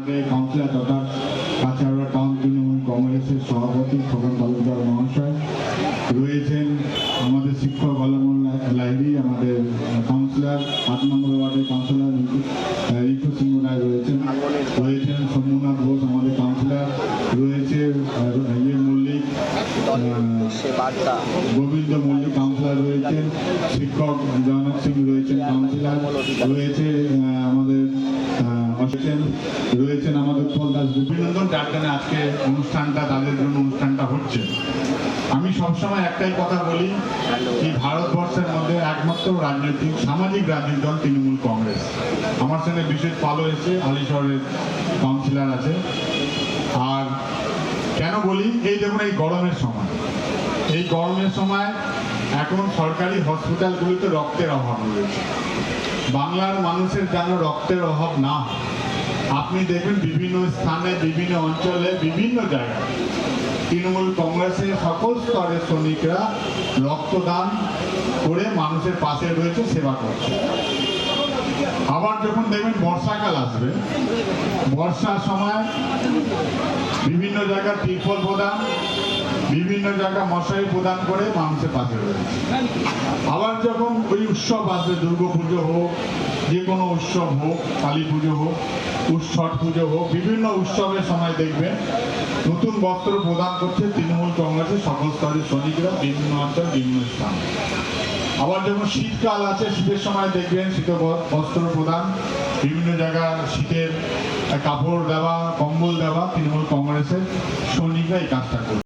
Councillor তথা কাছাড়া town Trinamool কংগ্রেসের সভাপতি খোকন তালুকদার মহাশয় রয়েছেন, আমাদের শিক্ষক আলমুল লাহিড়ী, আমাদের কাউন্সিলর 8 নম্বর ওয়ার্ডের কাউন্সিলর রিকু সিংহ রায় রয়েছেন সোমনাথ ঘোষ আমাদের কাউন্সিলর রয়েছে, মল্লিক গোবিন্দ মল্লিক কাউন্সিলর রয়েছেন, শিক্ষক জয়নাথ সিং রয়েছেন কাউন্সিলর রয়েছে, আমাদের রয়েছেন আমাদের উৎপল দাস গোপীনন্দন, যার জন্য আজকে অনুষ্ঠানটা তাদের জন্য অনুষ্ঠানটা হচ্ছে। আমি সবসময় একটাই কথা বলি যে ভারতবর্ষের মধ্যে একমাত্র রাজনৈতিক সামাজিক রাজনৈতিক দল তৃণমূল কংগ্রেস। আমার সঙ্গে বিশেষ পালো এসে আলিশহরের কাউন্সিলর আছে। আর কেন বলি, এই দেখুন এই গরমের সময় এখন সরকারি হসপিটালগুলিতে রক্তের অভাব রয়েছে। বাংলার মানুষের যেন রক্তের অভাব না, আপনি দেখবেন বিভিন্ন স্থানে, বিভিন্ন অঞ্চলে, বিভিন্ন জায়গায় তৃণমূল কংগ্রেসের সকল স্তরের শ্রমিকরা রক্তদান করে মানুষের পাশে রয়েছে, সেবা করছে। আবার যখন দেখবেন বর্ষাকাল আসবে, বর্ষার সময় বিভিন্ন জায়গায় ত্রিপল প্রদান, বিভিন্ন জায়গায় মশারি প্রদান করে মানুষের পাশে রয়েছে। আবার যখন ওই উৎসব আসবে, দুর্গাপুজো হোক, যে কোনো উৎসব হোক, কালী পুজো হোক, ছট পুজো হোক, বিভিন্ন উৎসবের সময় দেখবেন নতুন বস্ত্র প্রদান করছে তৃণমূল কংগ্রেসের সকল স্তরের শ্রমিকরা, বিভিন্ন অঞ্চল, বিভিন্ন স্থান। আবার যখন শীতকাল আছে, শীতের সময় দেখবেন শীত বস্ত্র প্রদান, বিভিন্ন জায়গায় শীতের কাপড় দেওয়া, কম্বল দেওয়া, তৃণমূল কংগ্রেসের সৈনিকরা এই কাজটা করবে।